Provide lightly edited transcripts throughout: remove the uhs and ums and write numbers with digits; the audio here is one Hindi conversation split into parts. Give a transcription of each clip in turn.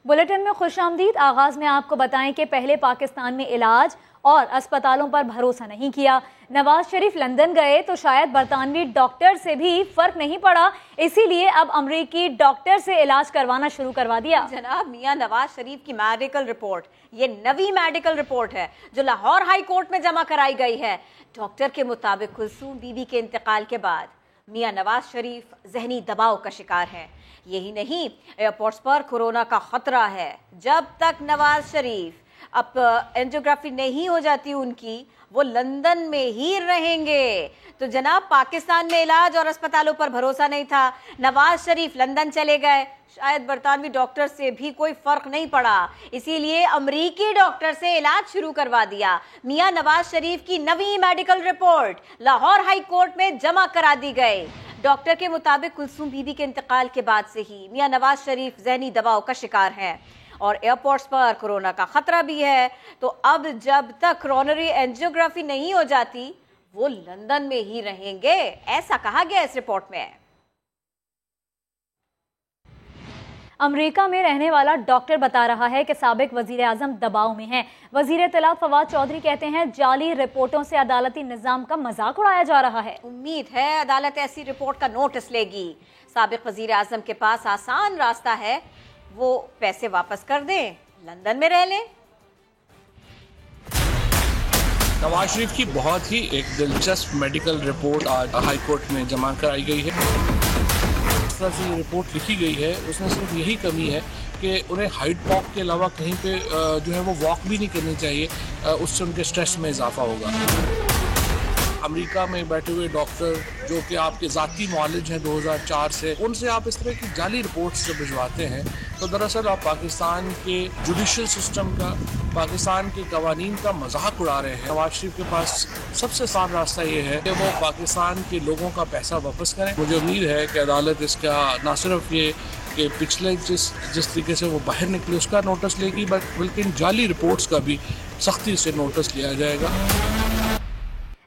बुलेटिन में खुशामदीद। आगाज में आपको बताएं कि पहले पाकिस्तान में इलाज और अस्पतालों पर भरोसा नहीं किया। नवाज शरीफ लंदन गए तो शायद बरतानवी डॉक्टर से भी फर्क नहीं पड़ा, इसीलिए अब अमरीकी डॉक्टर से इलाज करवाना शुरू करवा दिया। जनाब, मियां नवाज शरीफ की मेडिकल रिपोर्ट, ये नवी मेडिकल रिपोर्ट है जो लाहौर हाई कोर्ट में जमा कराई गई है। डॉक्टर के मुताबिक कुलसूम बीबी के इंतकाल के बाद मियां नवाज शरीफ जहनी दबाव का शिकार हैं। यही नहीं, एयरपोर्ट्स पर कोरोना का खतरा है। जब तक नवाज शरीफ अब एंजियोग्राफी नहीं हो जाती उनकी, वो लंदन में ही रहेंगे। तो जनाब, पाकिस्तान में इलाज और अस्पतालों पर भरोसा नहीं था, नवाज शरीफ लंदन चले गए, शायद बरतानवी डॉक्टर से भी कोई फर्क नहीं पड़ा, इसीलिए अमरीकी डॉक्टर से इलाज शुरू करवा दिया। मियां नवाज शरीफ की नवी medical report Lahore high court में जमा करा दी गई। डॉक्टर के मुताबिक कुलसूम बीबी के इंतकाल के बाद से ही मियां नवाज शरीफ जहनी दबाव का शिकार हैं और एयरपोर्ट्स पर कोरोना का खतरा भी है। तो अब जब तक कोरोनरी एंजियोग्राफी नहीं हो जाती, वो लंदन में ही रहेंगे, ऐसा कहा गया इस रिपोर्ट में। अमेरिका में रहने वाला डॉक्टर बता रहा है कि साबिक वजीर आजम दबाव में हैं। वजीर इत्तलात फवाद चौधरी कहते हैं जाली रिपोर्टों से अदालती निजाम का मजाक उड़ाया जा रहा है। उम्मीद है अदालत ऐसी रिपोर्ट का नोटिस लेगी। साबिक वजीर आजम के पास आसान रास्ता है, वो पैसे वापस कर दें, लंदन में रह लें। नवाज शरीफ की बहुत ही एक दिलचस्प मेडिकल रिपोर्ट आज हाई कोर्ट में जमा कराई गई है। जिस तरह से ये रिपोर्ट लिखी गई है उसमें सिर्फ यही कमी है कि उन्हें हाइट वॉक के अलावा कहीं पे जो है वो वॉक भी नहीं करनी चाहिए, उससे उनके स्ट्रेस में इजाफा होगा। अमेरिका में बैठे हुए डॉक्टर जो कि आपके ज़ाती मुआलिज हैं 2004 से, उनसे आप इस तरह की जाली रिपोर्ट्स जब भिजवाते हैं तो दरअसल आप पाकिस्तान के जुडिशल सिस्टम का, पाकिस्तान के कवानीन का मजाक उड़ा रहे हैं। नवाज शरीफ के पास सबसे आसान रास्ता ये है कि वो पाकिस्तान के लोगों का पैसा वापस करें। मुझे उम्मीद है कि अदालत इसका न सिर्फ ये कि पिछले जिस तरीके से वो बाहर निकले उसका नोटिस लेगी, बल्कि जाली रिपोर्ट्स का भी सख्ती से नोटिस लिया जाएगा।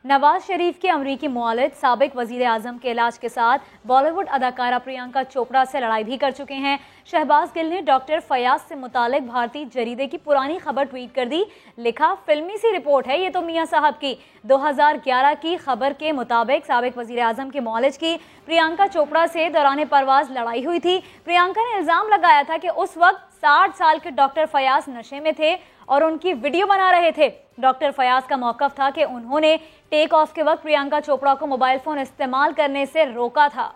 नवाज शरीफ के अमरीकी मुआलिद साबिक वजीर आजम के इलाज के साथ बॉलीवुड अदाकारा प्रियंका चोपड़ा से लड़ाई भी कर चुके हैं। शहबाज गिल ने डॉक्टर फयाज से मुतालिक भारतीय जरीदे की पुरानी खबर ट्वीट कर दी। लिखा, फिल्मी सी रिपोर्ट है ये तो मियां साहब की। 2011 की खबर के मुताबिक साबिक वजीर आजम के मुआलिज की प्रियंका चोपड़ा से दौरान परवाज लड़ाई हुई थी। प्रियंका ने इल्जाम लगाया था कि उस वक्त 60 साल के डॉक्टर फयाज नशे में थे और उनकी वीडियो बना रहे थे। डॉक्टर फयाज का मौकफ था कि उन्होंने टेक ऑफ के वक्त प्रियंका चोपड़ा को मोबाइल फोन इस्तेमाल करने से रोका था।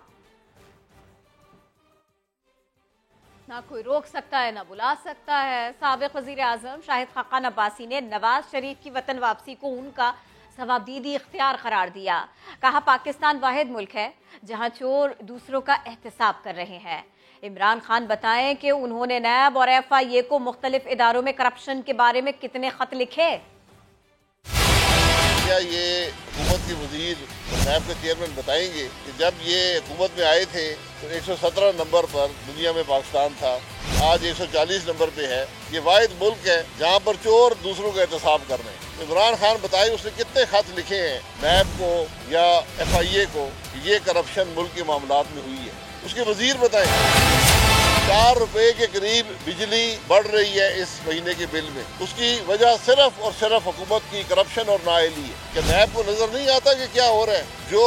ना कोई रोक सकता है ना बुला सकता है। साबिक वजीर आजम शाहिद खाकान अब्बासी ने नवाज शरीफ की वतन वापसी को उनका सवाबदीदी इख्तियार करार दिया। कहा, पाकिस्तान वाहिद मुल्क है जहां चोर दूसरों का एहतसाब कर रहे हैं। इमरान खान बताएं कि उन्होंने नैब और FIA को मुख्तलिफ इदारों में करप्शन के बारे में कितने खत लिखे। क्या ये हुकूमत के वजीर और नैब के चेयरमैन बताएंगे कि जब ये हुकूमत में आए थे तो 117 नंबर पर दुनिया में पाकिस्तान था, आज 140 नंबर पे है। ये वाहिद मुल्क है जहाँ पर चोर दूसरों का एहतसाब कर रहे हैं। इमरान खान बताए उसने कितने खत लिखे हैं नैब को या FIA को कि ये करप्शन मुल्क के मामलात में हुई है। उसके वजीर बताएं 4 रुपए के करीब बिजली बढ़ रही है इस महीने के बिल में। उसकी वजह सिर्फ और सिर्फ हुकूमत की करप्शन और नाअहली है। क्या नैब को नजर नहीं आता कि क्या हो रहा है? जो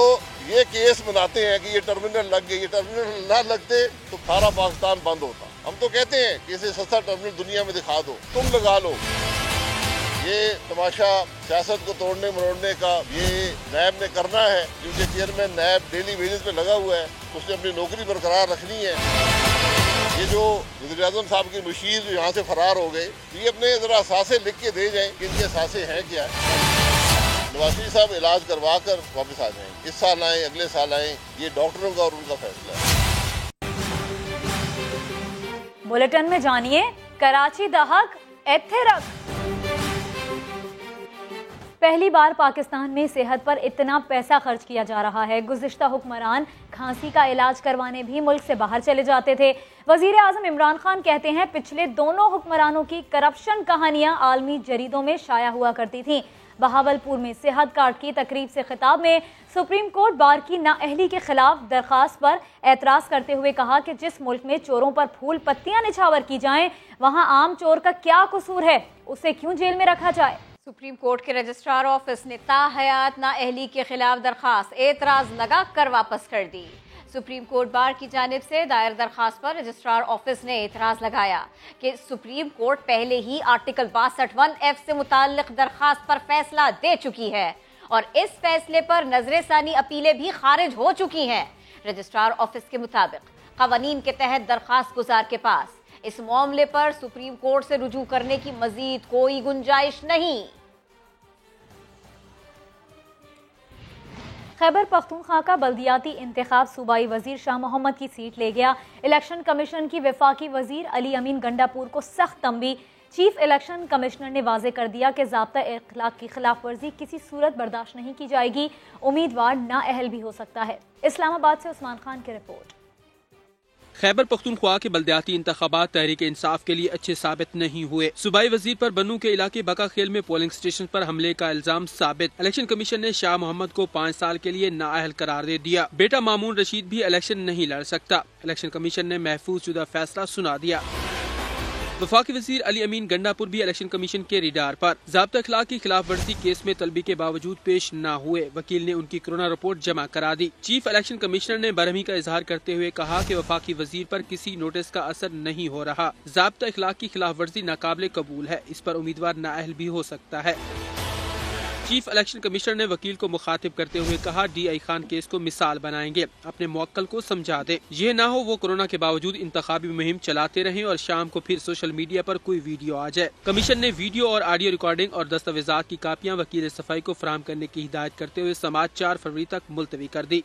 ये केस बनाते हैं कि ये टर्मिनल लग गए, ये टर्मिनल ना लगते तो सारा पाकिस्तान बंद होता। हम तो कहते हैं कि इसे सस्ता टर्मिनल दुनिया में दिखा दो, तुम लगा लो। ये तमाशा सियासत को तोड़ने मरोड़ने का ये नैब ने करना है, क्योंकि चेयरमैन नैब डेली बेसिस पे लगा हुआ है, उसने अपनी नौकरी बरकरार रखनी है। ये जो वज़ीर-ए-आज़म साहब की मुशीर जो यहाँ से फरार हो गए, तो ये अपने ज़रा सासे लिख के दे जाएं कि इनके सासे हैं क्या। नवाज शरीफ साहब इलाज करवा कर वापस आ जाएंगे। इस साल आए, अगले साल आए, ये डॉक्टरों का और उनका फैसला है। बुलेटिन में जानिए, कराची दहक एथे रख। पहली बार पाकिस्तान में सेहत पर इतना पैसा खर्च किया जा रहा है। गुज़िश्ता हुक्मरान खांसी का इलाज करवाने भी मुल्क से बाहर चले जाते थे। वज़ीर आज़म इमरान खान कहते हैं पिछले दोनों हुक्मरानों की करप्शन कहानियां आलमी जरीदों में शाया हुआ करती थीं। बहावलपुर में सेहत कार्ड की तकरीब से खिताब में सुप्रीम कोर्ट बार की नाअहली के खिलाफ दरखास्त पर एतराज़ करते हुए कहा कि जिस मुल्क में चोरों पर फूल पत्तियां निछावर की जाएं, वहां आम चोर का क्या कसूर है, उसे क्यों जेल में रखा जाए। सुप्रीम कोर्ट के रजिस्ट्रार ऑफिस ने ताहयात नाअहली के खिलाफ दरखास्त एतराज़ लगा कर वापस कर दी। सुप्रीम कोर्ट बार की जानिब से दायर दरखास्त पर रजिस्ट्रार ऑफिस ने एतराज़ लगाया कि सुप्रीम कोर्ट पहले ही आर्टिकल 62(1)(f) से मुताल्लिक दरखास्त पर फैसला दे चुकी है और इस फैसले पर नजरसानी अपीलें भी खारिज हो चुकी हैं। रजिस्ट्रार ऑफिस के मुताबिक कवानीन के तहत दरखास्त गुजार के पास इस मामले पर सुप्रीम कोर्ट से रुजू करने की मजीद कोई गुंजाइश नहीं। खैबर पख्तूनख्वा का बल्दियाती इंतखाब सूबाई वजीर शाह मोहम्मद की सीट ले गया। इलेक्शन कमीशन की वफाकी वजीर अली अमीन गंडापुर को सख्त तंबीह। चीफ इलेक्शन कमिश्नर ने वाजे कर दिया कि ज़ाब्ता इखलाक की खिलाफ वर्जी किसी सूरत बर्दाश्त नहीं की जाएगी, उम्मीदवार नाअहल भी हो सकता है। इस्लामाबाद से उस्मान खान की रिपोर्ट। खैबर पख्तूनख्वा के बल्दियाती इंतखाबात तहरीक इंसाफ के लिए अच्छे साबित नहीं हुए। सूबाई वजीर पर बन्नू के इलाके बका खेल में पोलिंग स्टेशन पर हमले का इल्जाम साबित। इलेक्शन कमीशन ने शाह मोहम्मद को 5 साल के लिए नाअहल करार दे दिया। बेटा मामून रशीद भी इलेक्शन नहीं लड़ सकता। इलेक्शन कमीशन ने महफूज शुदा फैसला सुना दिया। वफाकी वजीर अली अमीन गंडापुर भी इलेक्शन कमीशन के रिडार पर। ज़ाब्ता इखलाक की खिलाफ वर्जी केस में तलबी के बावजूद पेश न हुए। वकील ने उनकी कोरोना रिपोर्ट जमा करा दी। चीफ इलेक्शन कमिश्नर ने बरहमी का इजहार करते हुए कहा कि वफाकी वजीर पर किसी नोटिस का असर नहीं हो रहा। ज़ाब्ता इखलाक की खिलाफ वर्जी नाकाबिले कबूल है, इस पर उम्मीदवार नाअहल भी हो सकता है। चीफ इलेक्शन कमिश्नर ने वकील को मुखातिब करते हुए कहा, DI खान केस को मिसाल बनाएंगे, अपने मुवक्किल को समझा दें। यह ना हो वो कोरोना के बावजूद इंतखाबी मुहिम चलाते रहें और शाम को फिर सोशल मीडिया पर कोई वीडियो आ जाए। कमीशन ने वीडियो और ऑडियो रिकॉर्डिंग और दस्तावेजात की कापियां वकील सफाई को फराहम करने की हिदायत करते हुए समाअत 4 फरवरी तक मुलतवी कर दी।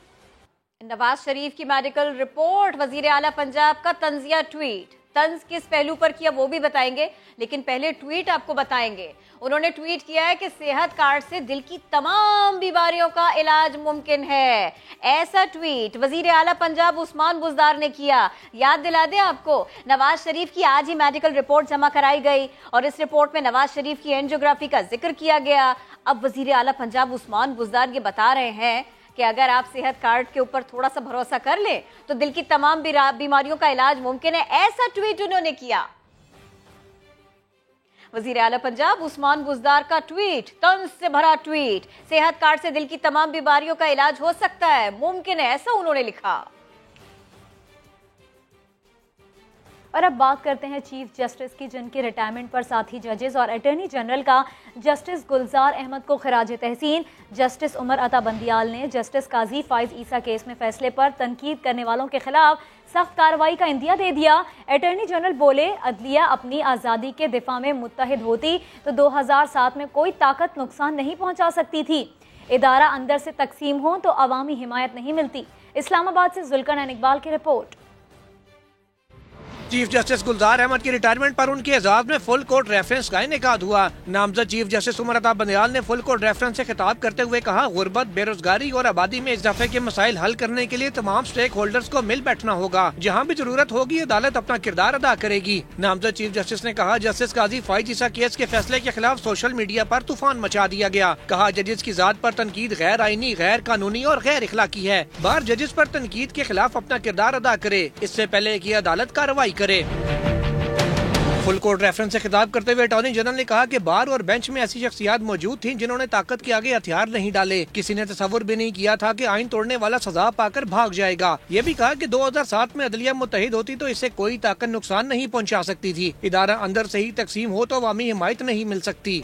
नवाज शरीफ की मेडिकल रिपोर्ट, वजीर आला पंजाब का तंजिया ट्वीट। तंज किस पहलू पर किया वो भी बताएंगे, लेकिन पहले ट्वीट आपको बताएंगे। उन्होंने ट्वीट किया है कि सेहत कार्ड से दिल की तमाम बीमारियों का इलाज मुमकिन है। ऐसा ट्वीट वजीर आला पंजाब उस्मान बुज़दार ने किया। याद दिला दें आपको, नवाज शरीफ की आज ही मेडिकल रिपोर्ट जमा कराई गई और इस रिपोर्ट में नवाज शरीफ की एंजियोग्राफी का जिक्र किया गया। अब वजीर आला पंजाब उस्मान बुज़दार ये बता रहे हैं कि अगर आप सेहत कार्ड के ऊपर थोड़ा सा भरोसा कर ले तो दिल की तमाम बीमारियों का इलाज मुमकिन है। ऐसा ट्वीट उन्होंने किया। वजीर आला पंजाब उस्मान बुज़दार का ट्वीट, तंज से भरा ट्वीट। सेहत कार्ड से दिल की तमाम बीमारियों का इलाज हो सकता है, मुमकिन है, ऐसा उन्होंने लिखा। और अब बात करते हैं चीफ जस्टिस की, जिनके रिटायरमेंट पर साथी जजेस और अटॉर्नी जनरल का जस्टिस गुलजार अहमद को खराज तहसीन। जस्टिस उमर अता बंदियाल ने जस्टिस काजी फाइज ईसा केस में फैसले पर तनकीद करने वालों के खिलाफ सख्त कार्रवाई का इंदिया दे दिया। अटॉर्नी जनरल बोले, अदलिया अपनी आज़ादी के दिफा में मुत्तहिद होती तो 2007 में कोई ताकत नुकसान नहीं पहुंचा सकती थी। इदारा अंदर से तकसीम हो तो अवामी हिमायत नहीं मिलती। इस्लामाबाद से जुल्करनैन इकबाल की रिपोर्ट। चीफ जस्टिस गुलजार अहमद की रिटायरमेंट पर उनके एजाज में फुल कोर्ट रेफरेंस का इनेकाद हुआ। नामजद चीफ जस्टिस उमर अता बंदियाल ने फुल कोर्ट रेफरेंस से खिताब करते हुए कहा, गुर्बत, बेरोजगारी और आबादी में इजाफे के मसाइल हल करने के लिए तमाम स्टेक होल्डर्स को मिल बैठना होगा। जहाँ भी जरूरत होगी अदालत अपना किरदार अदा करेगी। नामजद चीफ जस्टिस ने कहा, जस्टिस काजी फाइज ईसा केस के फैसले के खिलाफ सोशल मीडिया पर तूफान मचा दिया गया। कहा, जजेस की जात पर तनकीद गैर आईनी, गैर कानूनी और गैर इखलाकी है। बार जजेस पर तनकीद के खिलाफ अपना किरदार अदा करे, इससे पहले की अदालत कार्रवाई करे। फुल कोर्ट रेफरेंस से खिताब करते हुए अटॉर्नी जनरल ने कहा कि बार और बेंच में ऐसी शख्सियात मौजूद थीं जिन्होंने ताकत के आगे हथियार नहीं डाले। किसी ने तसव्वुर भी नहीं किया था कि आइन तोड़ने वाला सजा पाकर भाग जाएगा। ये भी कहा कि 2007 में अदलिया मुत्तहिद होती तो इससे कोई ताकत नुकसान नहीं पहुंचा सकती थी। इदारा अंदर से ही तकसीम हो तो अवामी हिमायत नहीं मिल सकती।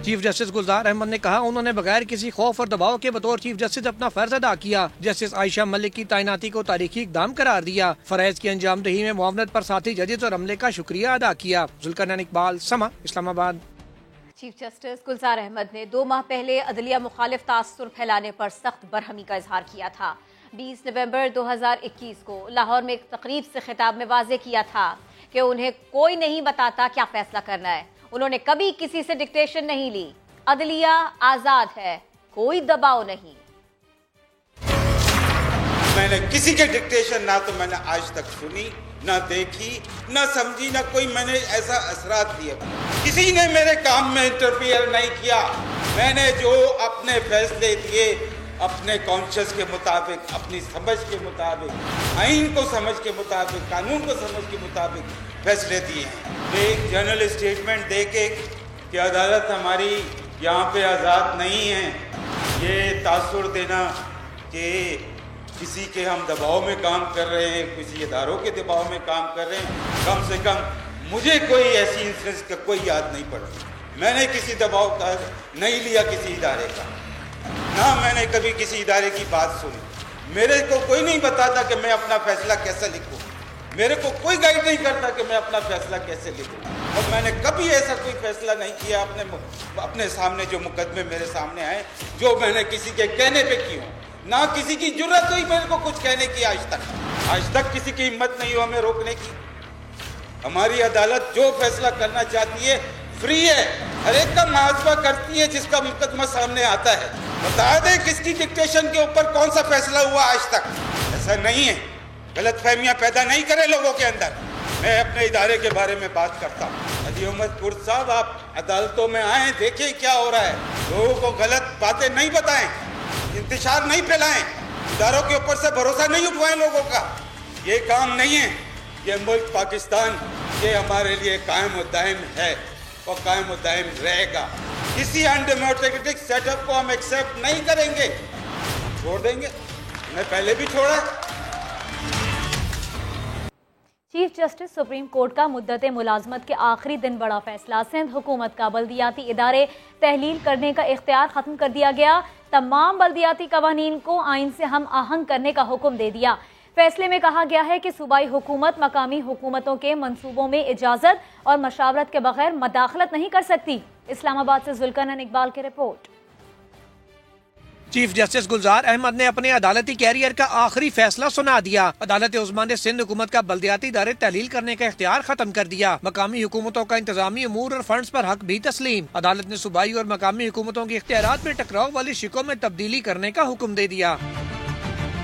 चीफ जस्टिस गुलजार अहमद ने कहा, उन्होंने बगैर किसी खौफ और दबाव के बतौर चीफ जस्टिस अपना फर्ज अदा किया। जस्टिस आयशा मलिक की तैनाती को तारीखी इकदाम करार दिया। फरैज की अंजामदही में मुआवनत पर साथी जजेस और अमले का शुक्रिया अदा किया। जुल्करनैन इकबाल, समा, इस्लामाबाद। चीफ जस्टिस गुलजार अहमद ने 2 माह पहले अदलिया मुखालिफ तासुर फैलाने पर सख्त बरहमी का इजहार किया था। 20 नवंबर 2021 को लाहौर में एक तकरीब से खिताब में वाजे किया था कि उन्हें कोई नहीं बताता क्या फैसला करना है। उन्होंने कभी किसी से डिक्टेशन नहीं ली। अदलिया आजाद है, कोई दबाव नहीं। मैंने किसी के डिक्टेशन ना तो मैंने आज तक सुनी ना देखी, ना समझी, ना कोई मैंने ऐसा असरात दिए। किसी ने मेरे काम में इंटरफियर नहीं किया। मैंने जो अपने फैसले दिए अपने कॉन्शियस के मुताबिक, अपनी समझ के मुताबिक, आइन को समझ के मुताबिक, कानून को समझ के मुताबिक फैसले दिए हैं। एक जनरल स्टेटमेंट दे के कि अदालत हमारी यहाँ पे आज़ाद नहीं है, ये तासुर देना कि किसी के हम दबाव में काम कर रहे हैं, किसी इदारों के दबाव में काम कर रहे हैं, कम से कम मुझे कोई ऐसी इंसिडेंस का कोई याद नहीं पड़ती। मैंने किसी दबाव का नहीं लिया किसी इदारे का, ना मैंने कभी किसी इदारे की बात सुनी। मेरे को कोई नहीं बताता कि मैं अपना फैसला कैसे लिखूं, मेरे को कोई गाइड नहीं करता कि मैं अपना फैसला कैसे लिखूं। और मैंने कभी ऐसा कोई फैसला नहीं किया अपने सामने जो मुकदमे मेरे सामने आए, जो मैंने किसी के कहने पे की हूँ। ना किसी की जुर्रत हुई मेरे को कुछ कहने की आज तक किसी की हिम्मत नहीं हो हमें रोकने की। हमारी अदालत जो फैसला करना चाहती है फ्री है, हर एक का मुआवजा करती है जिसका मुकदमा सामने आता है। बता दे किसकी डिक्टेशन के ऊपर कौन सा फैसला हुआ आज तक। ऐसा नहीं है, गलतफहमियां पैदा नहीं करें लोगों के अंदर। मैं अपने इदारे के बारे में बात करता हूँ। हाजी अहमद कुर्द साहब, आप अदालतों में आए, देखें क्या हो रहा है, लोगों को गलत बातें नहीं बताएं, इंतशार नहीं फैलाएं, इदारों के ऊपर से भरोसा नहीं उठवाएं लोगों का। ये काम नहीं है। ये मुल्क पाकिस्तान ये हमारे लिए कायम व दायम है और कायम व दायम रहेगा। किसी अनडेमोक्रेटिक सेटअप को हम एक्सेप्ट नहीं करेंगे, छोड़ देंगे। मैं पहले भी छोड़ा। चीफ जस्टिस सुप्रीम कोर्ट का मुद्दत मुलाजमत के आखिरी दिन बड़ा फैसला। सिंध हुकूमत का बल्दियाती इदारे तहलील करने का इख्तियार खत्म कर दिया गया। तमाम बल्दियाती कवानीन को आइन से हम आहंग करने का हुक्म दे दिया। फैसले में कहा गया है कि सूबाई हुकूमत मकामी हुकूमतों के मंसूबों में इजाज़त और मशावरत के बगैर मदाखलत नहीं कर सकती। इस्लामाबाद से जुल्करनैन इकबाल की रिपोर्ट। चीफ जस्टिस गुलजार अहमद ने अपने अदालती कैरियर का आखिरी फैसला सुना दिया। अदालत उस्मा ने सिंध हुकूमत का बल्दियाती इदारे तहलील करने का इख्तियार खत्म कर दिया। मकामी हुकूमतों का इंतजामी अमूर और फंड्स पर हक भी तस्लीम। अदालत ने सूबाई और मकामी हुकूमतों के इख्तियारात में टकराव वाली शिकों में तब्दीली करने का हुक्म दे दिया।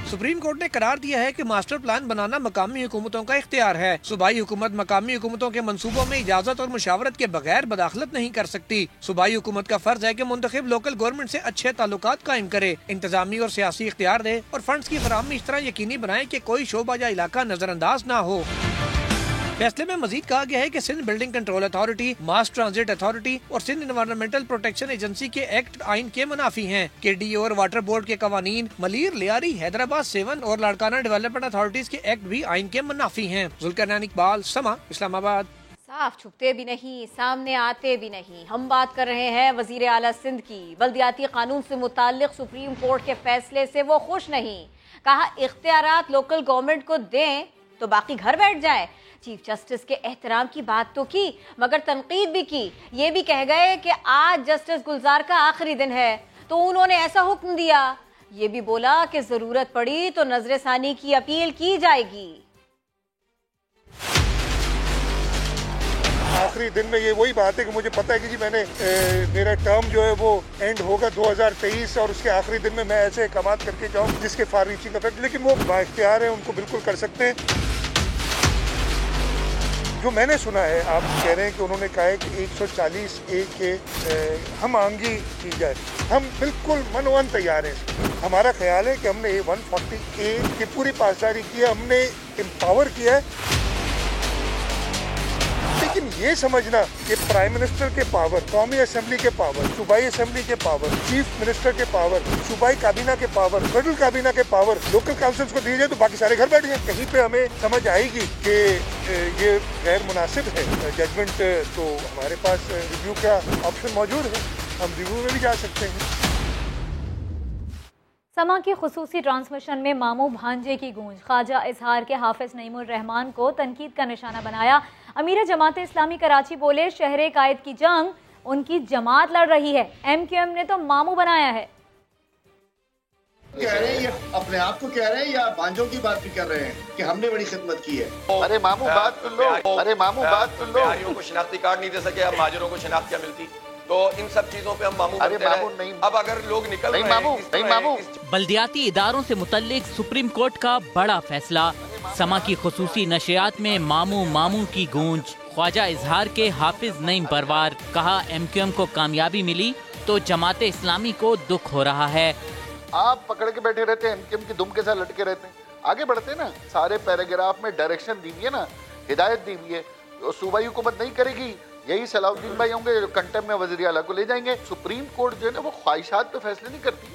सुप्रीम कोर्ट ने करार दिया है कि मास्टर प्लान बनाना मकामी हुकूमतों का इख्तियार है। सूबाई हुकूमत मकामी हुकूमतों के मंसूबों में इजाजत और मुशावरत के बगैर मदाखलत नहीं कर सकती। सूबाई हुकूमत का फर्ज है कि मुंतखब लोकल गवर्नमेंट से अच्छे ताल्लुकात कायम करे, इंतजामी और सियासी इख्तियार दे और फंड्स की फराहमी इस तरह यकीनी बनाए कि कोई शोबा या इलाका नजरअंदाज न हो। फैसले में मजीद कहा गया है कि Sindh building control authority, mass transit authority और सिंध एनवायरमेंटल प्रोटेक्शन एजेंसी के एक्ट आइन के मुनाफी हैं। KDO और वाटर बोर्ड के कवानीन, मलीर, लियारी, हैदराबाद 7 और लाड़काना डेवलपमेंट अथॉरिटीज के एक्ट भी आइन के मुनाफी हैं। जुल्करनैन इकबाल, समा, इस्लामाबाद। साफ छुपते भी नहीं, सामने आते भी नहीं। हम बात कर रहे हैं वजीर आला सिंध की। बल्दियाती कानून से मुताल्लिक सुप्रीम कोर्ट के फैसले से वो खुश नहीं। कहा इख्तियारात लोकल गवर्नमेंट को दें तो बाकी घर बैठ जाए। चीफ जस्टिस के एहतराम की बात तो की, मगर तनकीद भी की। ये भी कह गए कि आज जस्टिस गुलजार का आखिरी दिन है तो उन्होंने ऐसा हुक्म दिया। ये भी बोला कि जरूरत पड़ी तो नजरसानी की अपील की जाएगी। आखिरी दिन में ये वही बात है कि मुझे पता है कि जी मेरा टर्म जो है वो एंड होगा 2023 और उसके आखिरी दिन में मैं ऐसे इक़दाम करके जाऊँ जिसके फार रीचिंग इफेक्ट, लेकिन वो बाइख्तियार है, उनको बिल्कुल कर सकते हैं। जो मैंने सुना है, आप कह रहे हैं कि उन्होंने कहा है कि 140A के हम आंगी की जाए। हम बिल्कुल मनोवन तैयार हैं। हमारा ख्याल है कि हमने 140A की पूरी पासदारी की है, हमने एम्पावर किया है। लेकिन ये समझना कि प्राइम मिनिस्टर के पावर, कौमी असेंबली के पावर, सूबाई असेंबली के पावर, चीफ मिनिस्टर के पावर, सूबाई काबीना के पावर, फेडरल काबीना के पावर लोकल काउंसिल्स को दिए जाए तो बाकी सारे घर बैठ जाए। कहीं पे हमें समझ आएगी कि ये गैर मुनासिब है जजमेंट, तो हमारे पास रिव्यू का ऑप्शन मौजूद है, हम रिव्यू में भी जा सकते हैं। समा की खुसूसी ट्रांसमिशन में मामू भांजे की गूंज। ख्वाजा इजहार के हाफिज नईमुर रहमान को तनकीद का निशाना बनाया। अमीर जमात इस्लामी कराची बोले शहरे कायद की जंग उनकी जमात लड़ रही है, MQM ने तो मामू बनाया है। कह रहे हैं, ये अपने आप को कह रहे हैं या भांजों की बात भी कर रहे हैं कि हमने बड़ी खिदमत की है। अरे मामू बात सुन लो, अरे मामू बात सुन लो। बिहारियों को शिनाख्ती कार्ड नहीं दे सके, अब महाजरों को शिनाख्त क्या मिलती, तो इन सब चीजों पे हम मामू बनते रहे। अब अगर लोग निकल रहे हैं, बल्दियाती इदारों से मुतल्लिक सुप्रीम कोर्ट का बड़ा फैसला। समा की खुसूसी नशियात में मामू मामू की गूंज। ख्वाजा इजहार के हाफिज नईम परवार, कहा MQM को कामयाबी मिली तो जमात इस्लामी को दुख हो रहा है। आप पकड़ के बैठे रहते हैं, MQM की दुम के साथ लटके रहते हैं, आगे बढ़ते हैं ना। सारे पैराग्राफ में डायरेक्शन दी हुई है ना, हिदायत दी हुई है। तो सूबाई हुकूमत नहीं करेगी, यही सलाउद्दीन भाई होंगे जो कंटेम्प्ट में वज़ीर आला को ले जाएंगे। सुप्रीम कोर्ट जो है ना वो ख्वाहिशात पे फैसले नहीं करती,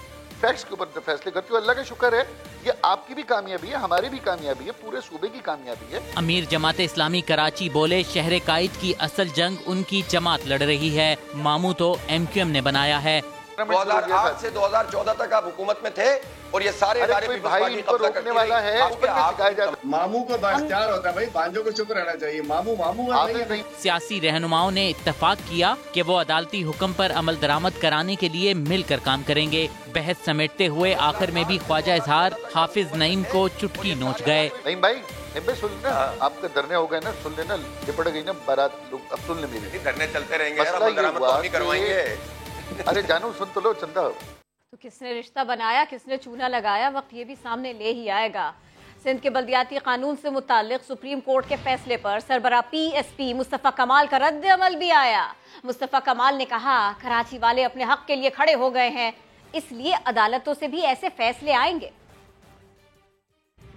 फैक्ट्स के ऊपर फैसले करती है। अल्लाह का शुक्र है, ये आपकी भी कामयाबी है, हमारी भी कामयाबी है, पूरे सूबे की कामयाबी है। अमीर जमात इस्लामी कराची बोले, शहर कायद की असल जंग उनकी जमात लड़ रही है, मामू तो MQM ने बनाया है। 2008 से 2014 तक आप हुकूमत में थे और ये सारे भाई इनको रोकने वाला है। मामू को बाख्तियार होता है भाई, बांजो को चुप रहना चाहिए। मामू मामू नहीं। सियासी रहनुमाओं ने इत्तेफाक किया कि वो अदालती हुक्म पर अमल दरामद कराने के लिए मिलकर काम करेंगे। बहस समेटते हुए आखिर में भी ख्वाजा इजहार हाफिज नईम को चुटकी नोच गए। नहीं भाई सुन लेना, आपके धरने हो गए ना, सुन लेना, लिपट गई ना बारात, लोग अब सुन ले मेरी। धरने चलते रहेंगे, अमल दरामद तो हम ही करवाएंगे। अरे जानू सुन तो लो चंदा। तो किसने रिश्ता बनाया, किसने चूना लगाया, वक्त ये भी सामने ले ही आएगा। सिंध के बल्दियाती कानून से मुताल्लिक सुप्रीम कोर्ट के फैसले पर सरबरा PSP मुस्तफ़ा कमाल का रद्द अमल भी आया। मुस्तफ़ा कमाल ने कहा, कराची वाले अपने हक के लिए खड़े हो गए हैं, इसलिए अदालतों से भी ऐसे फैसले आएंगे।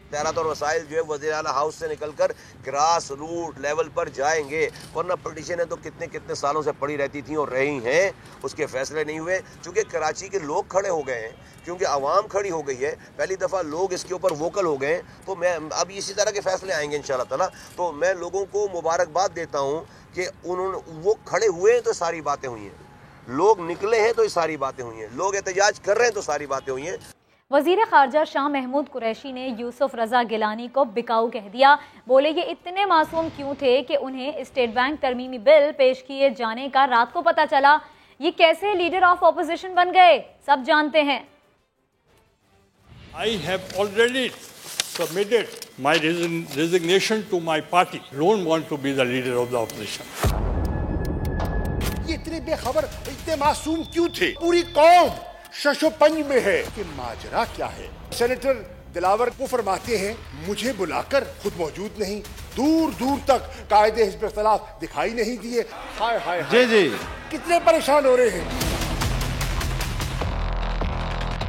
तैयारात और वसाइल जो है वज़ीर आला हाउस से निकलकर ग्रास रूट लेवल पर जाएंगे, वरना पिटीशनें तो कितने सालों से पड़ी रहती थी और रही हैं, उसके फैसले नहीं हुए। क्योंकि कराची के लोग खड़े हो गए हैं, क्योंकि आवाम खड़ी हो गई है, पहली दफ़ा लोग इसके ऊपर वोकल हो गए। तो मैं अब इसी तरह के फैसले आएंगे इंशाअल्लाह ताला। तो मैं लोगों को मुबारकबाद देता हूँ कि उन्होंने वो खड़े हुए हैं तो सारी बातें हुई हैं, लोग निकले हैं तो ये सारी बातें हुई हैं, लोग एहतजाज कर रहे हैं तो सारी बातें हुई हैं। वज़ीर ख़ारजा शाह महमूद कुरैशी ने यूसुफ रज़ा गिलानी को बिकाऊ कह दिया। बोले ये इतने मासूम क्यों थे कि उन्हें स्टेट बैंक तरमीमी बिल पेश किए जाने का रात को पता चला। ये कैसे लीडर ऑफ ऑपोजिशन बन गए, सब जानते हैं। I have already submitted my resignation to my party. Don't want to be the leader of the opposition. ये इतने बेखबर, इतने मासूम क्यों थे? पूरी कौम शशोपंज में है कि माजरा क्या है। सेनेटर दिलावर वो फरमाते हैं, मुझे बुलाकर खुद मौजूद नहीं, दूर दूर तक कायदे हिज़्ब इख्तिलाफ दिखाई नहीं दिए। हाय हाय जी जी, कितने परेशान हो रहे हैं।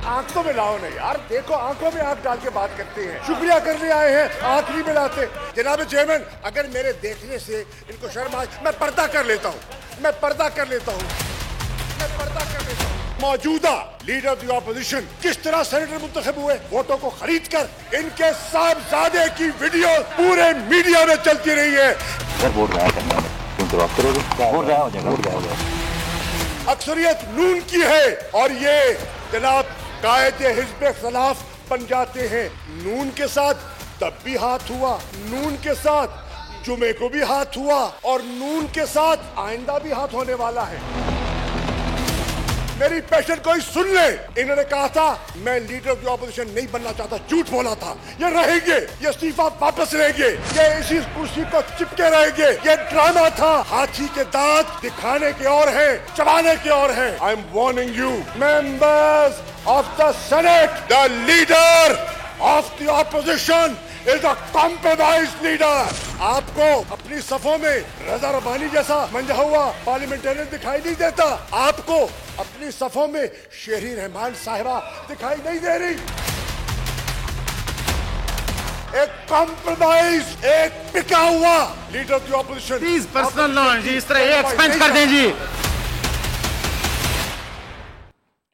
आंखों में लाओ नहीं यार, देखो आंखों में आंख डाल के बात करते हैं। शुक्रिया करने आए हैं, आंख नहीं मिलाते। जनाब चेयरमैन, अगर मेरे देखने से इनको शर्म आए, मैं पर्दा कर लेता हूँ, मैं पर्दा कर लेता हूँ, मैं पर्दा कर लेता हूँ। मौजूदा लीडर ऑफ द ऑपोजिशन किस तरह सेनेटर मुंतखब हुए, वोटों को खरीद कर, इनके साहबजादे की वीडियो पूरे मीडिया में चलती रही है। अक्सरियत नून की है और ये जनाब कायदे हिज़्ब इख्तिलाफ बन जाते हैं। नून के साथ तब भी हाथ हुआ, नून के साथ जुमे को भी हाथ हुआ और नून के साथ आइंदा भी हाथ होने वाला है। मेरी पेशेंट कोई सुन ले, इन्होंने कहा था मैं लीडर ऑफ द ऑपोजिशन नहीं बनना चाहता, झूठ बोला था। ये रहेंगे, ये इस्तीफा वापस लेंगे, ये इसी कुर्सी को चिपके रहेंगे। ये ड्रामा था, हाथी के दांत दिखाने के और है, चबाने के और है। I am warning you members of the senate, the leader of the opposition is a compromised leader. आपको अपनी सफों में रजा रबानी जैसा मंजा हुआ पार्लियामेंटेरियन दिखाई नहीं देता, आपको अपनी सफों में शेरी रहमान साहिबा दिखाई नहीं दे रही। एक कॉम्प्रोमाइज, एक पिका हुआ leader of the opposition. Please personal non जी, इस तरह एक्सपेंड कर दें जी।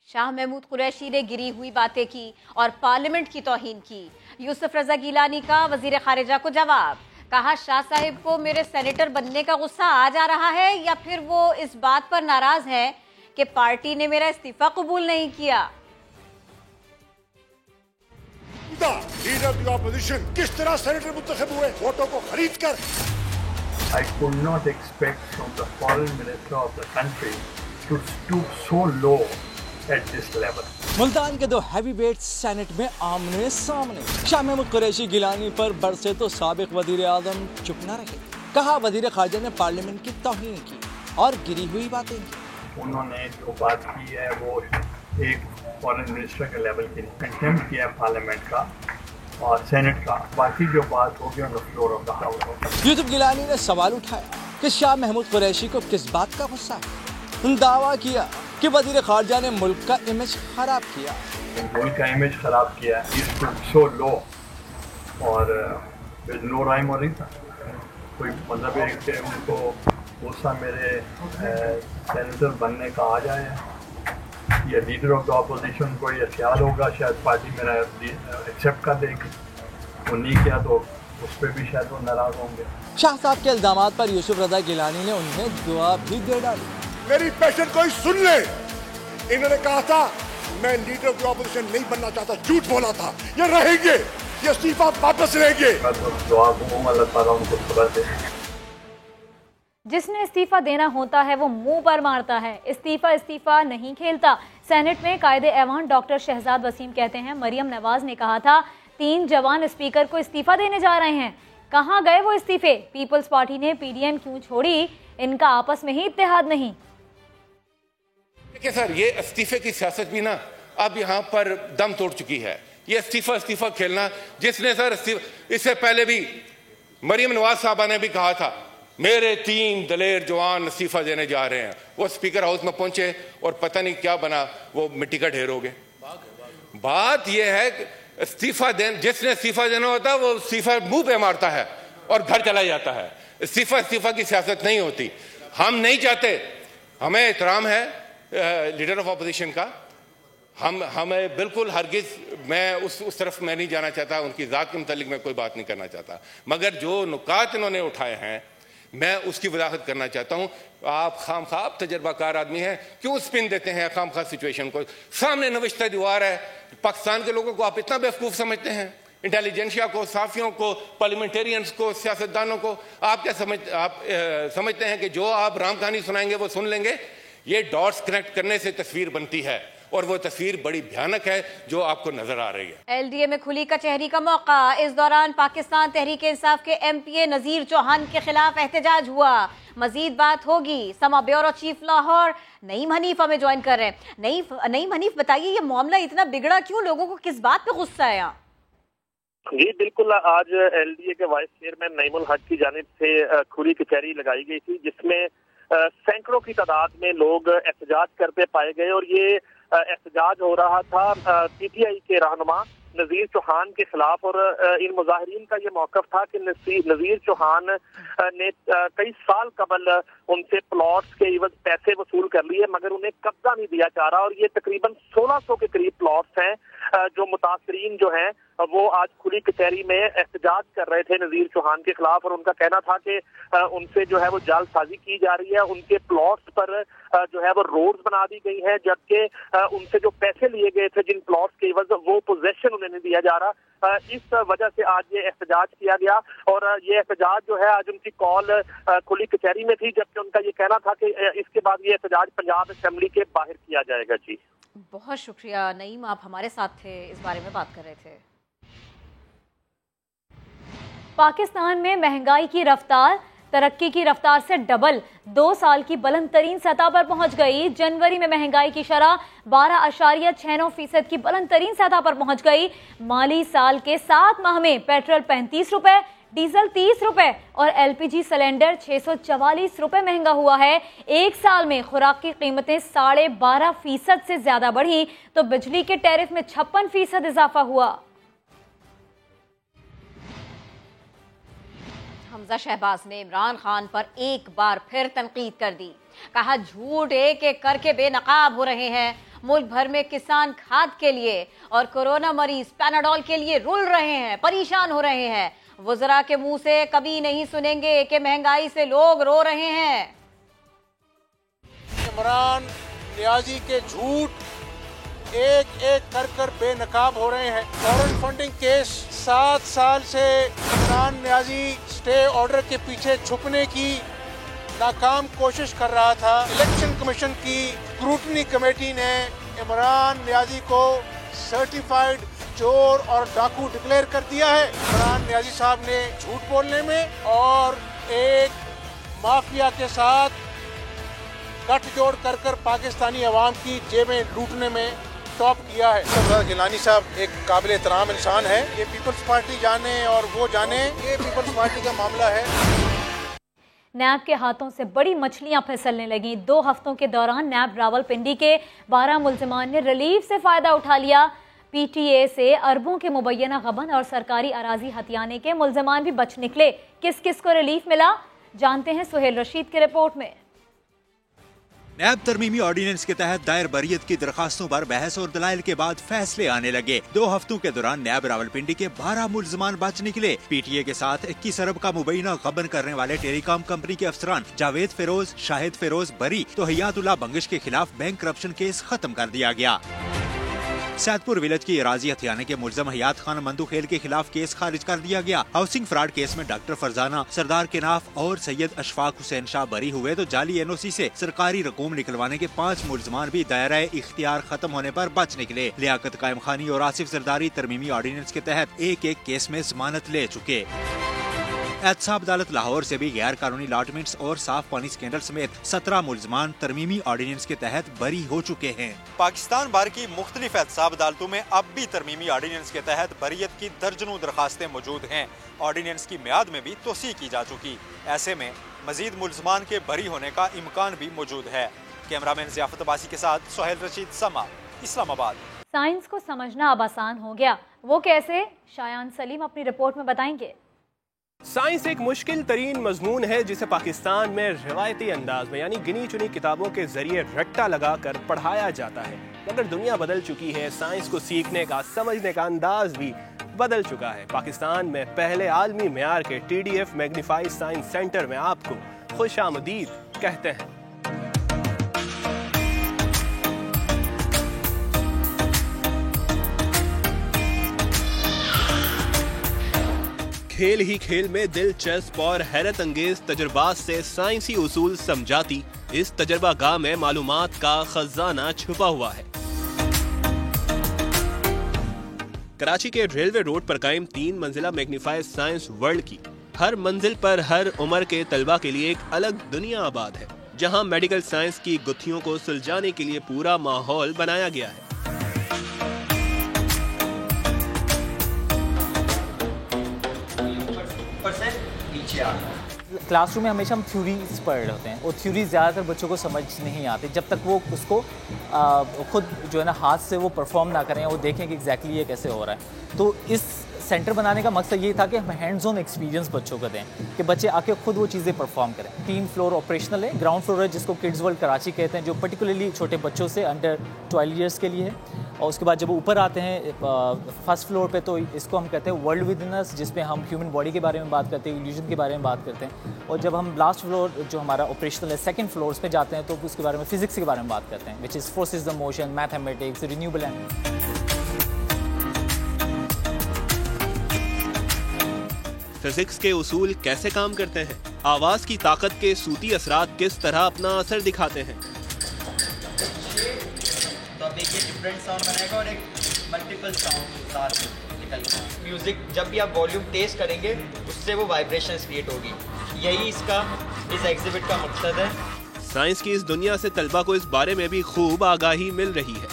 शाह महमूद कुरैशी ने गिरी हुई बातें की और पार्लियामेंट की तौहीन की। यूसुफ रजा गिलानी का वजीर खारिजा को जवाब, कहा शाह साहिब को मेरे सेनेटर बनने का गुस्सा आ जा रहा है या फिर वो इस बात पर नाराज है कि पार्टी ने मेरा इस्तीफा कबूल नहीं किया। लीडर ऑफ द ऑपोजिशन किस तरह सेनेटर मुंतखब हुए, वोटों को खरीद कर। I could not expect from the foreign minister of the country to stoop so low at this level. Multan के दो हैवीवेट सेनेट में आमने सामने। शाह महमूद कुरैशी गिलानी पर बरसे तो साबिक वजीर आजम चुप न रहे। कहा वजीर खारजा ने पार्लियामेंट की तौहीन की और गिरी हुई बातें की। उन्होंने जो बात की है वो एक फॉरेन मिनिस्टर के लेवल की कंटेम्प्ट किया पार्लियामेंट का, और सेनेट का, बाकी जो बात होगी on the floor of the house. Yusuf Gilani ने सवाल उठाया कि शाह महमूद कुरैशी को किस बात का गुस्सा है। दावा किया कि वजीर खारजा ने मुल्क का इमेज खराब किया। मुल्क का इमेज खराब किया, सो लो और नो राइम और रीज़न। कोई मतलब है कि उनको गुस्सा मेरे सेनेटर बनने का आ जाए या लीडर ऑफ द अपोजिशन को ये ख्याल होगा शायद पार्टी मेरा एक्सेप्ट कर देगी, वो नहीं किया तो उस पर भी शायद वो नाराज होंगे। शाह साहब के इल्जामात पर यूसुफ रजा गिलानी ने उन्हें दुआ भी दे डाली। मेरी पेशेंट कोई सुन ले, इन्होंने कहा था मैं लीडर ऑफ द अपोजिशन नहीं बनना चाहता, झूठ बोला था, ये रहेंगे, ये इस्तीफा वापस लेंगे। मैं तो दुआ दूंगा अल्लाह ताला उनको सब्र दे। जिसने इस्तीफा देना होता है वो मुंह पर मारता है, इस्तीफा नहीं खेलता। सेनेट में कायदे ऐवान डॉक्टर शहजाद वसीम कहते हैं मरियम नवाज ने कहा था 3 जवान स्पीकर को इस्तीफा देने जा रहे हैं, कहाँ गए वो इस्तीफे? पीपल्स पार्टी ने पीडीएम क्यों छोड़ी? इनका आपस में ही इत्तेहाद नहीं। देखिए सर, ये इस्तीफे की सियासत भी ना अब यहाँ पर दम तोड़ चुकी है। ये इस्तीफा खेलना, जिसने सर इससे पहले भी मरियम नवाज साहबा ने भी कहा था मेरे 3 दलेर जवान इस्तीफा देने जा रहे हैं, वो स्पीकर हाउस में पहुंचे और पता नहीं क्या बना, वो मिट्टी का ढेर हो गए। बात यह है कि जिसने इस्तीफा देना होता है वो इस्तीफा मुंह पे मारता है और घर चला जाता है। इस्तीफा की सियासत नहीं होती। हम नहीं चाहते, हमें एहतराम है लीडर ऑफ अपोजिशन का, हमें बिल्कुल हरगिज मैं उस तरफ मैं नहीं जाना चाहता, उनकी ज़ात के मुतालिक मैं कोई बात नहीं करना चाहता, मगर जो नुकात इन्होंने उठाए हैं मैं उसकी वजाहत करना चाहता हूं। आप खामखा तजर्बाकार आदमी हैं, क्यों स्पिन देते हैं खामखा सिचुएशन को? सामने नविश्ता दीवार है, पाकिस्तान के लोगों को आप इतना बेवकूफ़ समझते हैं, इंटेलिजेंशिया को, साफियों को, पार्लियामेंटेरियंस को, सियासतदानों को। आप क्या समझते हैं कि जो आप राम कहानी सुनाएंगे वो सुन लेंगे? ये डॉट्स कनेक्ट करने से तस्वीर बनती है और वो तस्वीर बड़ी भयानक है जो आपको नजर आ रही है। एलडीए में खुली कचहरी का मौका। इस दौरान पाकिस्तान तहरीक इंसाफ के एमपीए नजीर चौहान के खिलाफ एहतजाज हुआ। मजीद बात होगी। समा bureau chief Lahore Naeem Hanifa में ज्वाइन कर रहे हैं। नईम हनीफ, बताइए ये मामला इतना बिगड़ा क्यों? लोगों को किस बात पे गुस्सा है? जी बिल्कुल, आज एलडीए के वाइस चेयरमैन नईमुल हक की जानिब से खुली कचहरी लगाई गई थी, जिसमें सैकड़ों की तादाद में लोग एहतजाज करते पाए गए और ये एहतजाज हो रहा था पीटीआई के रहनुमा नजीर चौहान के खिलाफ। और इन मुजाहिरीन का ये मौकफ था कि नजीर चौहान ने कई साल कबल उनसे प्लॉट्स के इवज पैसे वसूल कर लिए, मगर उन्हें कब्जा नहीं दिया जा रहा। और ये तकरीबन 1600 के करीब प्लॉट्स हैं जो मुतासरीन जो हैं वो आज खुली कचहरी में एहतजाज कर रहे थे नजीर चौहान के खिलाफ। और उनका कहना था कि उनसे जो है वो जालसाजी की जा रही है, उनके प्लॉट्स पर जो है वो रोड्स बना दी गई है, जबकि उनसे जो पैसे लिए गए थे जिन प्लॉट्स के एवज वो पोजेशन उन्हें नहीं दिया जा रहा। इस वजह से आज ये एहतजाज किया गया और ये एहतजाज जो है आज उनकी कॉल खुली कचहरी में थी, जबकि उनका ये कहना था कि इसके बाद ये एहतजाज पंजाब असेंबली के बाहर किया जाएगा। जी बहुत शुक्रिया नईम, आप हमारे साथ थे, इस बारे में बात कर रहे थे। पाकिस्तान में महंगाई की रफ्तार तरक्की की रफ्तार से डबल 2 साल की बुलंद तरीन सतह पर पहुंच गई। जनवरी में महंगाई की शरह 12.69% की बुलंद तरीन सतह पर पहुंच गई। माली साल के 7 माह में पेट्रोल 35 रुपए, डीजल 30 रुपए और एलपीजी सिलेंडर 644 रुपए महंगा हुआ है। 1 साल में खुराक की कीमतें 12.5% से ज्यादा बढ़ी तो बिजली के टैरिफ में 56% इजाफा हुआ। हमजा शहबाज ने इमरान खान पर एक बार फिर तनकीद कर दी। कहा झूठ एक एक करके बेनकाब हो रहे हैं। मुल्क भर में किसान खाद के लिए और कोरोना मरीज पैनाडोल के लिए रुल रहे हैं, परेशान हो रहे हैं। वज़रा के मुंह से कभी नहीं सुनेंगे कि महंगाई से लोग रो रहे हैं। इमरान नियाजी के झूठ एक एक कर बेनकाब हो रहे हैं। फॉरेन फंडिंग केस 7 साल से इमरान नियाजी स्टे ऑर्डर के पीछे छुपने की नाकाम कोशिश कर रहा था। इलेक्शन कमीशन की स्क्रूटनी कमेटी ने इमरान नियाजी को सर्टिफाइड चोर और डाकू डिक्लेयर कर दिया है। इमरान नियाजी साहब ने झूठ बोलने में और एक माफिया के साथ गठजोड़ कर पाकिस्तानी अवाम की जेबें लूटने में टॉप किया है। सरदार गिलानी साहब एक काबिल एहतराम इंसान है। ये पीपल्स पार्टी जाने और वो जाने, ये पीपल्स पार्टी का मामला है। नैब के हाथों से बड़ी मछलियां फिसलने लगी। 2 हफ्तों के दौरान नैब रावलपिंडी के 12 मुल्जिमान ने रिलीफ से फायदा उठा लिया। पीटीए से अरबों के मुबैना गबन और सरकारी अराजी हथियाने के मुल्जिमान भी बच निकले। किस किस को रिलीफ मिला, जानते हैं सुहेल रशीद की रिपोर्ट में। नैब तरमीमी ऑर्डिनेंस के तहत दायर बरियत की दरखास्तों पर बहस और दलाइल के बाद फैसले आने लगे। 2 हफ्तों के दौरान नैब रावलपिंडी के 12 मुल्जिमान बच निकले। पीटीए के साथ 21 अरब का मुबैना गबन करने वाले टेलीकॉम कंपनी के अफसरान जावेद फिरोज, शाहिद फिरोज बरी तो हयातुल्लाह बंगिश के खिलाफ बैंक करप्शन केस खत्म कर दिया गया। सैदपुर विलेज की अराजी हथियाने के मुल्जम हयात खान मंदू खेल के खिलाफ केस खारिज कर दिया गया। हाउसिंग फ्रॉड केस में डॉक्टर फरजाना, सरदार केनाफ और सैयद अशफाक हुसैन शाह बरी हुए तो जाली एनओसी से सरकारी रकूम निकलवाने के 5 मुल्जमान भी दायरा इख्तियार खत्म होने पर बच निकले। लियाकत कायम खानी और आसिफ जरदारी तरमीमी ऑर्डिनेंस के तहत एक केस में जमानत ले चुके। एहतसाब अदालत लाहौर से भी गैर कानूनी अलॉटमेंट्स और साफ पानी स्कैंडल समेत 17 मुल्जमान तरमीमी ऑर्डिनेंस के तहत बरी हो चुके हैं। पाकिस्तान बार की मुख्तलिफ एहतसाब अदालतों में अब भी तरमीमी ऑर्डिनेंस के तहत बरियत की दर्जनों दरखास्तें मौजूद हैं। ऑर्डिनेंस की मियाद में भी तोसी की जा चुकी। ऐसे में मजीद मुल्जमान के बरी होने का इम्कान भी मौजूद है। कैमरामैन ज़ियाफत अब्बासी के साथ सुहेल रशीद, समा, इस्लामाबाद। साइंस को समझना अब आसान हो गया, वो कैसे? शायान सलीम अपनी रिपोर्ट में बताएंगे। साइंस एक मुश्किल तरीन मजमून है जिसे पाकिस्तान में रिवायती अंदाज में यानी गिनी चुनी किताबों के जरिए रट्टा लगा कर पढ़ाया जाता है। मगर दुनिया बदल चुकी है, साइंस को सीखने का, समझने का अंदाज भी बदल चुका है। पाकिस्तान में पहले आलमी मेयार के TDF मैग्नीफाइड साइंस सेंटर में आपको खुश आमदीद कहते हैं। खेल ही खेल में दिलचस्प और हैरत अंगेज तजुर्बात से साइंसी उसूल समझाती इस तजर्बा गाह में मालूमात का खजाना छुपा हुआ है। कराची के रेलवे रोड पर कायम 3 मंजिला मैग्नीफाइड साइंस वर्ल्ड की हर मंजिल पर हर उम्र के तलबा के लिए एक अलग दुनिया आबाद है, जहां मेडिकल साइंस की गुत्थियों को सुलझाने के लिए पूरा माहौल बनाया गया है। क्लासरूम में हमेशा हम थ्योरीज पढ़ रहे होते हैं और थ्योरीज ज़्यादातर बच्चों को समझ नहीं आती जब तक वो उसको खुद जो है ना हाथ से वो परफॉर्म ना करें, वो देखें कि एग्जैक्टली ये कैसे हो रहा है। तो इस सेंटर बनाने का मकसद ये था कि हम हैंड्स ऑन एक्सपीरियंस बच्चों को दें कि बच्चे आके खुद वो चीज़ें परफॉर्म करें। 3 फ्लोर ऑपरेशनल है, ग्राउंड फ्लोर है जिसको किड्स वर्ल्ड कराची कहते हैं, जो पर्टिकुलरली छोटे बच्चों से अंडर 12 ईयर्स के लिए है। और उसके बाद जब वो ऊपर आते हैं फर्स्ट फ्लोर पे, तो इसको हम कहते हैं वर्ल्ड विद इन अस, जिसमें हम ह्यूमन बॉडी के बारे में बात करते हैं, इल्यूजन के बारे में बात करते हैं। और जब हम लास्ट फ्लोर जो हमारा ऑपरेशनल है सेकंड फ्लोर्स पे जाते हैं तो उसके बारे में फिजिक्स के बारे में बात करते हैं, which is forces the motion, mathematics, renewable energy. Physics के उसूल कैसे काम करते हैं, आवाज की ताकत के सूती असरात किस तरह अपना असर दिखाते हैं। तो अब देखिए डिफरेंट साउंड बनेगा और एक मल्टीपल साउंड साथ निकलेगा। म्यूजिक जब भी आप वॉल्यूम टेस्ट करेंगे उससे वो वाइब्रेशंस क्रिएट होगी। यही इस एग्जिबिट का मकसद है। साइंस की इस दुनिया से तलबा को इस बारे में भी खूब आगाही मिल रही है।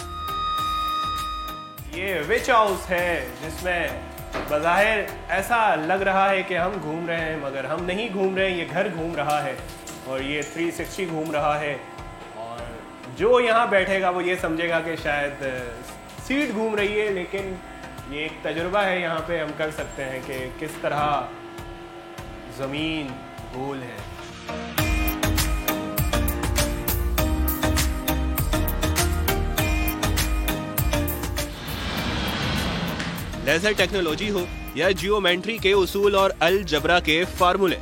ये विच हाउस है जिसमें बज़ाहिर ऐसा लग रहा है कि हम घूम रहे हैं, मगर हम नहीं घूम रहे हैं, ये घर घूम रहा है और ये 360 घूम रहा है। और जो यहाँ बैठेगा वो ये समझेगा कि शायद सीट घूम रही है, लेकिन ये एक तजुर्बा है। यहाँ पे हम कर सकते हैं कि किस तरह ज़मीन गोल है। लेज़र टेक्नोलॉजी हो या जियोमेट्री के उसूल और अलजबरा के फार्मूले,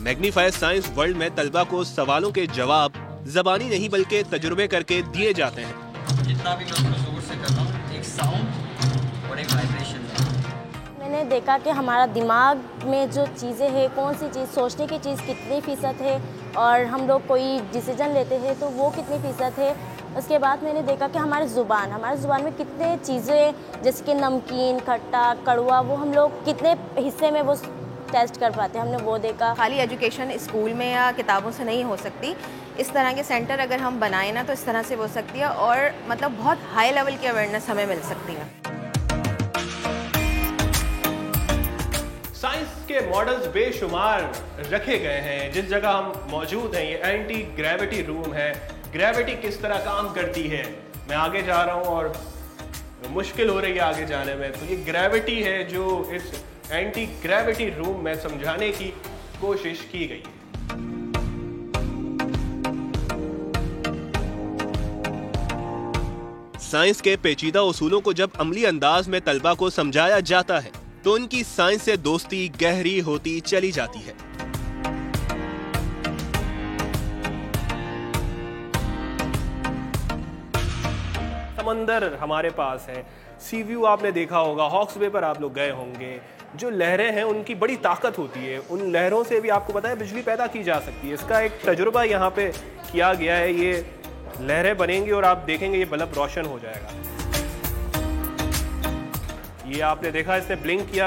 मैग्नीफाइड साइंस वर्ल्ड में तलबा को सवालों के जवाब ज़बानी नहीं बल्कि तजुर्बे करके दिए जाते हैं। जितना भी मैं उसको जोर से कर रहा हूँ, एक साउंड और एक वाइब्रेशन है। मैंने देखा कि हमारा दिमाग में जो चीज़ें हैं, कौन सी चीज़ सोचने की चीज़ कितनी फ़ीसद है और हम लोग कोई डिसीजन लेते हैं तो वो कितनी फ़ीसद है। उसके बाद मैंने देखा कि हमारे ज़ुबान में कितने चीज़ें जैसे कि नमकीन, खट्टा, कड़वा, वो हम लोग कितने हिस्से में वो टेस्ट कर पाते हैं, हमने वो देखा। खाली एजुकेशन स्कूल में या किताबों से नहीं हो सकती, इस तरह के सेंटर अगर हम बनाएं ना तो इस तरह से हो सकती है और मतलब बहुत हाई लेवल की अवेयरनेस हमें मिल सकती है। साइंस के मॉडल्स बेशुमार रखे गए हैं। जिस जगह हम मौजूद हैं ये एंटी ग्रेविटी रूम है। ग्रेविटी किस तरह काम करती है, मैं आगे जा रहा हूँ और मुश्किल हो रही है आगे जाने में। तो ये ग्रेविटी है जो इस एंटी ग्रेविटी रूम में समझाने की कोशिश की गई है। साइंस के पेचीदा उसूलों को जब अमली अंदाज में तलबा को समझाया जाता है तो उनकी साइंस से दोस्ती गहरी होती चली जाती है। समंदर हमारे पास है, सी व्यू आपने देखा होगा, हॉक्स बे पर आप लोग गए होंगे। जो लहरें हैं उनकी बड़ी ताकत होती है, उन लहरों से भी आपको पता है बिजली पैदा की जा सकती है। इसका एक तजुर्बा यहाँ पे किया गया है। ये लहरें बनेंगी और आप देखेंगे ये बल्ब रोशन हो जाएगा। ये आपने देखा इसने ब्लिंक किया।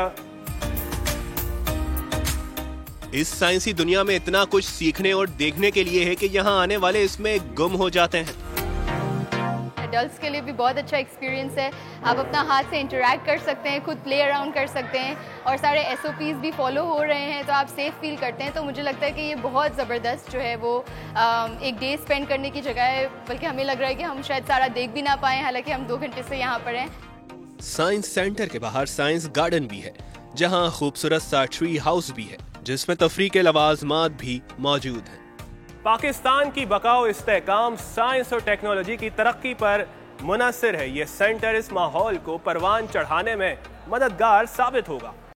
इस साइंसी दुनिया में इतना कुछ सीखने और देखने के लिए है कि यहाँ आने वाले इसमें गुम हो जाते हैं। एडल्ट्स के लिए भी बहुत अच्छा एक्सपीरियंस है। आप अपना हाथ से इंटरैक्ट कर सकते हैं, खुद प्ले अराउंड कर सकते हैं और सारे SOPs भी फॉलो हो रहे हैं, तो आप सेफ फील करते हैं। तो मुझे लगता है कि ये बहुत ज़बरदस्त जो है वो एक डे स्पेंड करने की जगह है। बल्कि हमें लग रहा है कि हम शायद सारा देख भी ना पाएँ, हालांकि हम 2 घंटे से यहाँ पर हैं। साइंस सेंटर के बाहर साइंस गार्डन भी है, जहाँ खूबसूरत सा ट्री हाउस भी है, जिसमें तफरीह के लवाजमात भी मौजूद हैं। पाकिस्तान की बका और इस्तेहकाम साइंस और टेक्नोलॉजी की तरक्की पर मुनहसर है। ये सेंटर इस माहौल को परवान चढ़ाने में मददगार साबित होगा।